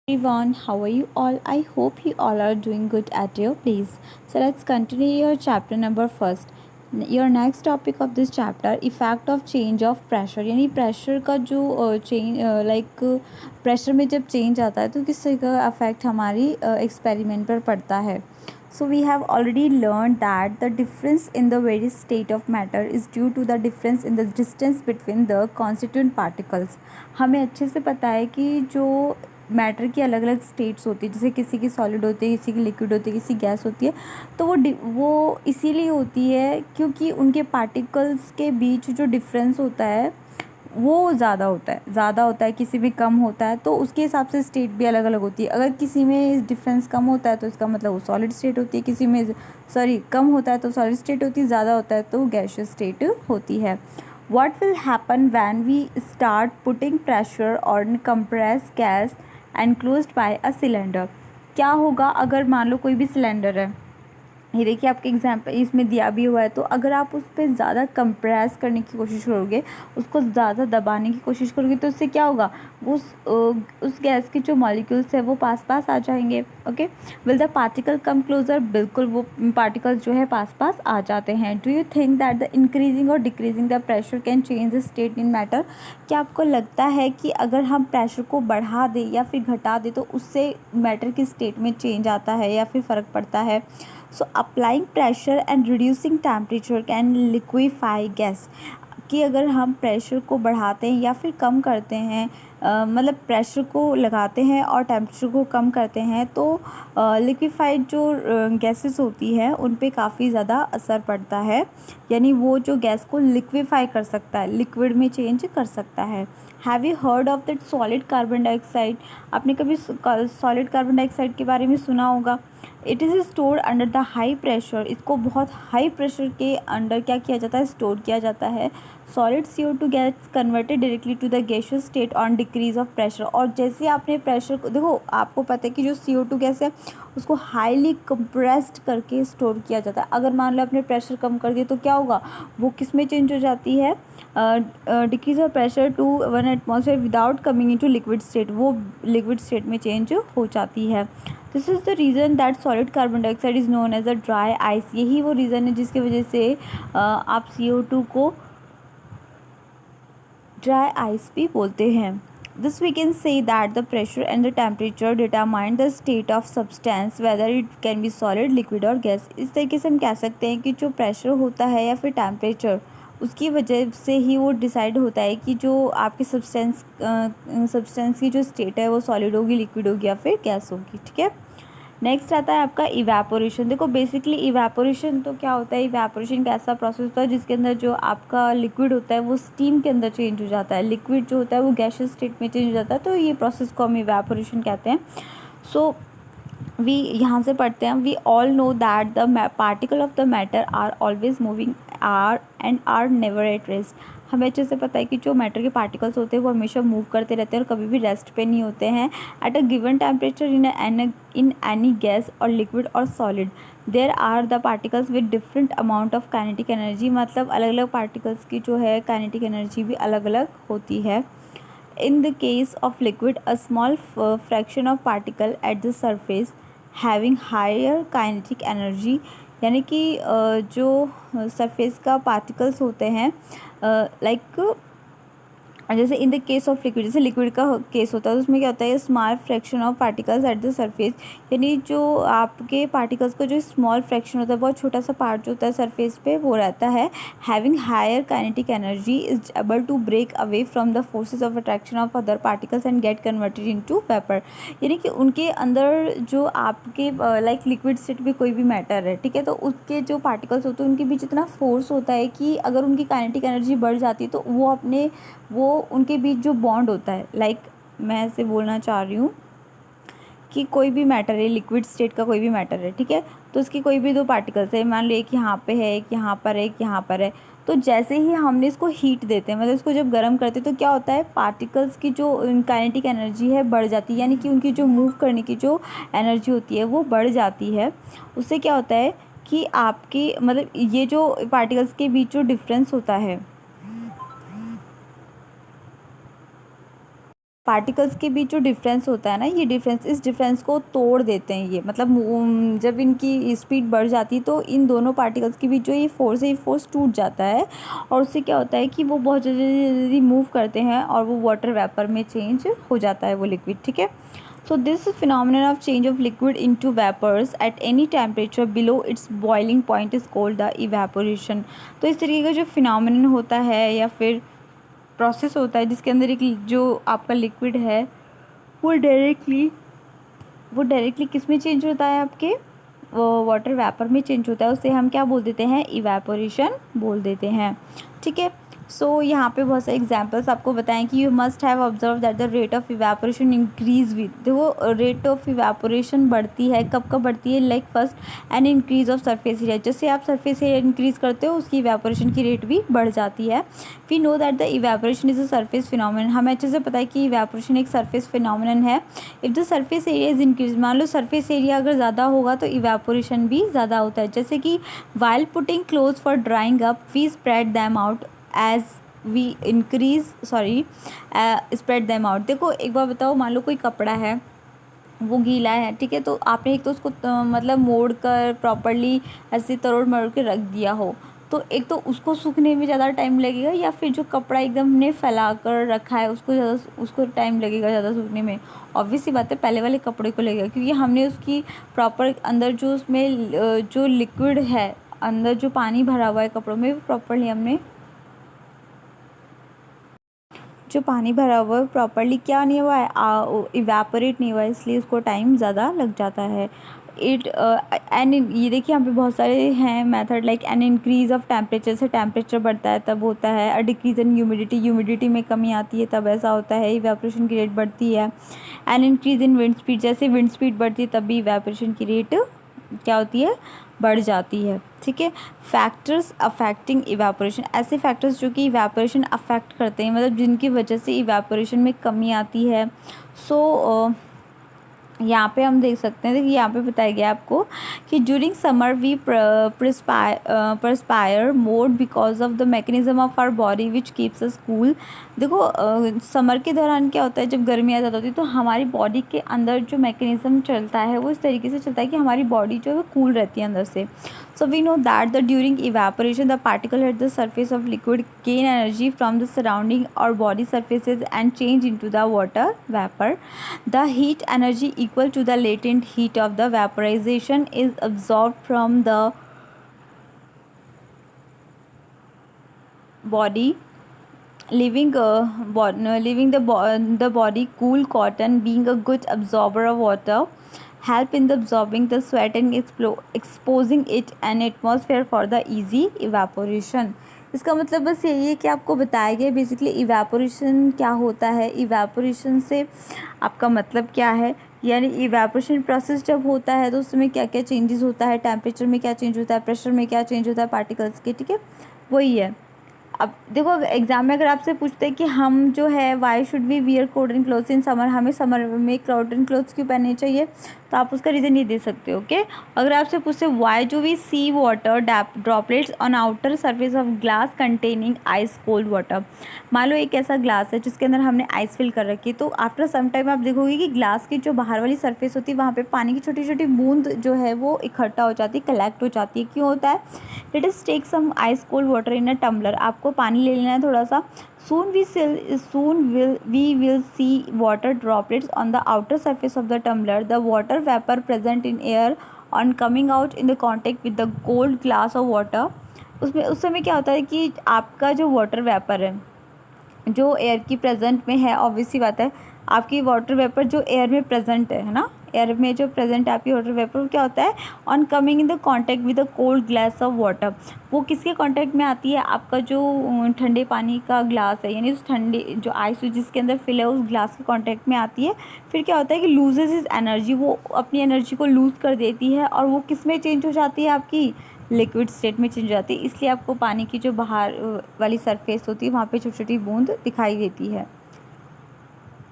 Everyone, how are you all? I hope you all are doing good at your place. So let's continue your chapter number first. Your next topic of this chapter, effect of change of pressure. यानी pressure का जो change like pressure में जब change आता है तो किस तरह का अफेक्ट हमारी एक्सपेरिमेंट पर पड़ता है. So we have already learned that the difference in the various state of matter is due to the difference in the distance between the constituent particles. हमें अच्छे से पता है कि जो मैटर की अलग अलग स्टेट्स होती है, जैसे किसी की सॉलिड होती है, किसी की लिक्विड होती है, किसी गैस होती है, तो वो इसीलिए होती है क्योंकि उनके पार्टिकल्स के बीच जो डिफरेंस होता है वो ज़्यादा होता है किसी में कम होता है, तो उसके हिसाब से स्टेट भी अलग अलग होती है. अगर किसी में डिफरेंस कम होता है तो इसका मतलब वो सॉलिड स्टेट होती है, किसी में कम होता है तो सॉलिड स्टेट होती है, ज़्यादा होता है तो गैसियस स्टेट होती है. What will happen when we start putting pressure on compressed gas enclosed by a cylinder? क्या होगा अगर मान लो कोई भी सिलेंडर है, ये देखिए आपके एग्जाम्पल इसमें दिया भी हुआ है, तो अगर आप उस पर ज़्यादा कंप्रेस करने की कोशिश करोगे, उसको ज़्यादा दबाने की कोशिश करोगे, तो उससे क्या होगा, वो उस गैस के जो मॉलिक्यूल्स है वो पास पास आ जाएंगे. Okay, will the particle come closer? बिल्कुल वो पार्टिकल्स जो है पास पास आ जाते हैं. Do you think that the increasing और decreasing the pressure can change the state in matter? क्या आपको लगता है कि अगर हम प्रेशर को बढ़ा दें या फिर घटा दें तो उससे मैटर की स्टेट में चेंज आता है या फिर फ़र्क पड़ता है? So applying pressure and reducing temperature can liquefy gas. कि अगर हम प्रेशर को बढ़ाते हैं या फिर कम करते हैं, मतलब प्रेशर को लगाते हैं और टेम्परेचर को कम करते हैं, तो लिक्विफाइड जो गैसेस होती हैं उन पे काफ़ी ज़्यादा असर पड़ता है. यानी वो जो गैस को लिक्विफाई कर सकता है, लिक्विड में चेंज कर सकता है. Have you heard of that solid carbon dioxide? आपने कभी सॉलिड कार्बन डाइऑक्साइड के बारे में सुना होगा. It is store under the high pressure. इसको बहुत हाई प्रेशर के अंडर क्या किया जाता है, स्टोर किया जाता है. Solid CO2 gas converted directly to the gaseous state on decrease of pressure. और जैसे आपने प्रेशर को देखो, आपको पता है कि जो CO2 गैस है उसको हाईली कंप्रेस्ड करके स्टोर किया जाता है. अगर मान लो आपने प्रेशर कम कर दिया तो क्या होगा, वो किस में चेंज हो जाती है, decrease of pressure to 1 atmosphere without coming into liquid state, वो लिक्विड स्टेट में चेंज हो जाती है. This is the reason that solid carbon dioxide is known as a dry ice. यही वो रीज़न है जिसकी वजह से आप CO2 को ड्राई आइस भी बोलते हैं. This we can say that the pressure and the temperature determine the state of substance whether it can be solid, liquid और gas. इस तरीके से हम कह सकते हैं कि जो प्रेशर होता है या फिर टेम्परेचर, उसकी वजह से ही वो डिसाइड होता है कि जो आपके सब्सटेंस की जो स्टेट है वो सॉलिड होगी, लिक्विड होगी या फिर गैस होगी. ठीक है, नेक्स्ट आता है आपका इवेपोरेशन. देखो बेसिकली इवेपोरेशन तो क्या होता है, इवेपोरेशन का ऐसा प्रोसेस होता है जिसके अंदर जो आपका लिक्विड होता है वो स्टीम के अंदर चेंज हो जाता है, लिक्विड जो होता है वो गैसियस स्टेट में चेंज हो जाता है, तो ये प्रोसेस को हम इवेपोरेशन कहते हैं. सो वी यहाँ से पढ़ते हैं, we all know that the particle of the matter are always moving or never at rest. हमें अच्छे से पता है कि जो मैटर के पार्टिकल्स होते हैं वो हमेशा मूव करते रहते हैं और कभी भी रेस्ट पे नहीं होते हैं. At a given temperature in any gas और लिक्विड और solid there are the particles with different amount of kinetic energy. मतलब अलग अलग पार्टिकल्स की जो है काइनेटिक एनर्जी भी अलग अलग होती है. In the case of liquid, a small fraction of particle at the surface having higher kinetic energy. यानी कि जो सरफेस का पार्टिकल्स होते हैं, लाइक जैसे in the case of liquid, जैसे लिक्विड का केस होता है तो उसमें क्या होता है, small fraction of particles at the surface. यानी जो आपके पार्टिकल्स का जो स्मॉल फ्रैक्शन होता है, बहुत छोटा सा पार्ट जो होता है सरफेस पे वो रहता है. Having higher kinetic energy is able to break away from the forces of attraction of other particles and get converted into vapour. यानी कि उनके अंदर जो आपके लाइक लिक्विड स्टेट में कोई भी मैटर है, ठीक है, तो उसके जो पार्टिकल्स होते हैं उनके बीच इतना फोर्स होता है कि अगर उनकी काइनेटिक एनर्जी बढ़ जाती है तो वो उनके बीच जो बॉन्ड होता है, लाइक मैं ऐसे बोलना चाह रही हूँ कि कोई भी मैटर है, लिक्विड स्टेट का कोई भी मैटर है, ठीक है, तो उसकी कोई भी दो पार्टिकल्स है, मान लो एक यहाँ पे है, एक यहाँ पर है, एक यहाँ पर है, तो जैसे ही हमने इसको हीट देते हैं, मतलब इसको जब गर्म करते हैं तो क्या होता है, पार्टिकल्स की जो काइनेटिक एनर्जी है बढ़ जाती है. यानी कि उनकी जो मूव करने की जो एनर्जी होती है वो बढ़ जाती है. उससे क्या होता है कि आपकी मतलब ये जो पार्टिकल्स के बीच जो डिफरेंस होता है पार्टिकल्स के बीच जो डिफरेंस होता है ना, ये डिफरेंस, इस डिफरेंस को तोड़ देते हैं ये, मतलब जब इनकी स्पीड बढ़ जाती है तो इन दोनों पार्टिकल्स के बीच जो ये फोर्स है, ये फोर्स टूट जाता है और उससे क्या होता है कि वो बहुत जल्दी मूव करते हैं और वो वाटर वेपर में चेंज हो जाता है वो लिक्विड, ठीक है। So this phenomenon of change of liquid into vapors at any temperature below its boiling point is called the evaporation। तो इस तरीके का जो phenomenon होता है या फिर प्रोसेस होता है जिसके अंदर एक जो आपका लिक्विड है वो डायरेक्टली किस में चेंज होता है, आपके वो वाटर वेपर में चेंज होता है, उसे हम क्या बोल देते हैं, इवेपोरेशन बोल देते हैं, ठीक है। सो यहाँ पे बहुत सारे एग्जांपल्स आपको बताएं कि you must have observe that the rate of evaporation increase with, देखो रेट ऑफ इवेपोरेशन बढ़ती है, कब कब बढ़ती है, like first an increase of surface area, जैसे आप सरफेस एरिया इंक्रीज करते हो उसकी इवेपोरेशन की रेट भी बढ़ जाती है। We know that the evaporation is a surface phenomenon, हमें अच्छे से पता है कि इवेपोरेशन एक सरफेस फिनोमिनन है। If the surface area is increase, मान लो सरफेस एरिया अगर ज़्यादा होगा तो इवेपोरेशन भी ज़्यादा होता है, जैसे कि while putting cloth for drying up we spread them out as we increase spread them out. देखो एक बार बताओ, मान लो कोई कपड़ा है वो गीला है, ठीक है, तो आपने एक तो उसको मतलब मोड़ कर प्रॉपरली ऐसे तरोड़ मरोड़ के रख दिया हो, तो एक तो उसको सूखने में ज़्यादा टाइम लगेगा, या फिर जो कपड़ा एकदम ने फैला कर रखा है उसको टाइम लगेगा ज़्यादा सूखने में। ऑब्वियस सी बात है पहले वाले कपड़े को लगेगा, क्योंकि हमने उसकी प्रॉपर अंदर जो उसमें जो लिक्विड है, अंदर जो पानी भरा हुआ है कपड़ों में, प्रॉपरली हमने जो पानी भरा हुआ है प्रॉपरली क्या नहीं हुआ है, इवेपोरेट नहीं हुआ है, इसलिए उसको टाइम ज़्यादा लग जाता है। एंड ये देखिए यहाँ पे बहुत सारे हैं method, like an increase of temperature, से टेम्परेचर बढ़ता है तब होता है। अ डिक्रीज इन ह्यूमिडिटी में कमी आती है तब ऐसा होता है, इवेपोरेशन की रेट बढ़ती है। An increase in wind speed, जैसे विंड स्पीड बढ़ती है तब भी इवेपोरेशन की रेट क्या होती है, बढ़ जाती है, ठीक है। फैक्टर्स अफेक्टिंग इवेपोरेशन, ऐसे फैक्टर्स जो कि इवेपोरेशन अफेक्ट करते हैं, मतलब जिनकी वजह से इवेपोरेशन में कमी आती है। सो यहाँ पे हम देख सकते हैं, देखिए यहाँ पे बताया गया आपको कि during summer we perspire more because of the mechanism of our body which keeps us cool. देखो समर के दौरान क्या होता है, जब गर्मियाँ ज़्यादा होती है तो हमारी बॉडी के अंदर जो मैकेनिज्म चलता है वो इस तरीके से चलता है कि हमारी बॉडी जो है वो कूल रहती है अंदर से। So we know that the during evaporation the particle at the surface of liquid gain energy from the surrounding or body surfaces and change into the water vapor. The heat energy equal to the latent heat of the vaporization is absorbed from the body, leaving the body cool. Cotton being a good absorber of water help in the absorbing the sweat and exposing it an atmosphere for the easy evaporation। इसका मतलब बस यही है कि आपको बताया गया basically evaporation क्या होता है, इवेपोरेशन से आपका मतलब क्या है, यानी इवेपोरेशन प्रोसेस जब होता है तो उसमें क्या क्या चेंजेस होता है, टेम्परेचर में क्या चेंज होता है, प्रेशर में क्या चेंज होता है पार्टिकल्स के, ठीक है, वही है। अब देखो एग्जाम में अगर आपसे पूछते हैं कि हम जो है why should we wear cotton clothes in summer, हमें समर में कॉटन क्लोथ्स क्यों पहनने चाहिए, तो आप उसका रीज़न ये दे सकते हो, ओके। अगर आपसे पूछते वाई जो we see water droplets on outer surface of glass containing ice cold water, मान लो एक ऐसा ग्लास है जिसके अंदर हमने आइस फिल कर रखी है, तो आफ्टर सम टाइम आप देखोगे कि ग्लास की जो बाहर वाली सरफेस होती है वहाँ पे पानी की छोटी छोटी बूंद जो है वो इकट्ठा हो जाती है, कलेक्ट हो जाती है, क्यों होता है, let us take some ice cold water in a tumbler, आपको पानी ले लेना है थोड़ा सा, soon we will see water droplets on the outer surface of the tumbler, the water vapor present in air on coming out in the contact with the cold glass of water। उसमें उस समय क्या होता है कि आपका जो water vapour है जो एयर की प्रेजेंट में है, ऑब्वियस सी बात है आपकी वाटर वेपर जो एयर में प्रेजेंट है ना, एयर में जो प्रेजेंट है आपकी वाटर वेपर क्या होता है, on coming in the contact with the cold glass of water, वो किसके कांटेक्ट में आती है, आपका जो ठंडे पानी का ग्लास है, यानी उस ठंडे जो आइस जिसके अंदर फिल है उस ग्लास के कांटेक्ट में आती है, फिर क्या होता है कि लूजेज इज एनर्जी, वो अपनी एनर्जी को लूज़ कर देती है और वो किस में चेंज हो जाती है, आपकी लिक्विड स्टेट में चेंज हो जाती है, इसलिए आपको पानी की जो बाहर वाली सरफेस होती है वहाँ पे छोटी छोटी बूंद दिखाई देती है।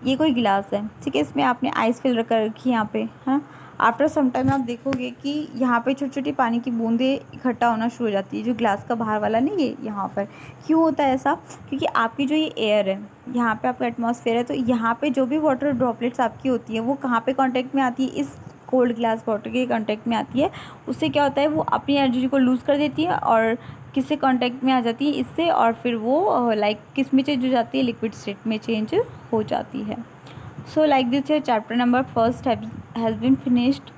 ये कोई गिलास है, ठीक है, इसमें आपने आइस फिल कर रखी है यहाँ पे, है ना। आफ्टर सम टाइम आप देखोगे कि यहाँ पे छोटी छोटी पानी की बूंदें इकट्ठा होना शुरू हो जाती है, जो ग्लास का बाहर वाला नहीं, ये यहाँ पर। क्यों होता है ऐसा? क्योंकि आपकी जो ये एयर है, यहाँ पे आपका एटमॉस्फेयर है, तो यहाँ पे जो भी वाटर ड्रॉपलेट्स आपकी होती है वो कहाँ पे कांटेक्ट में आती है? इस कोल्ड ग्लास वाटर के कांटेक्ट में आती है। उससे क्या होता है, वो अपनी एनर्जी को लूज़ कर देती है और किससे कांटेक्ट में आ जाती है? इससे, और फिर वो लाइक किस में चेंज हो जाती है? लिक्विड स्टेट में चेंज हो जाती है। So like this your chapter number first has been finished.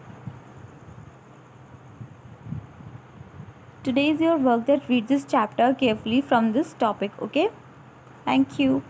Today is your work that read this chapter carefully from this topic. Okay, thank you.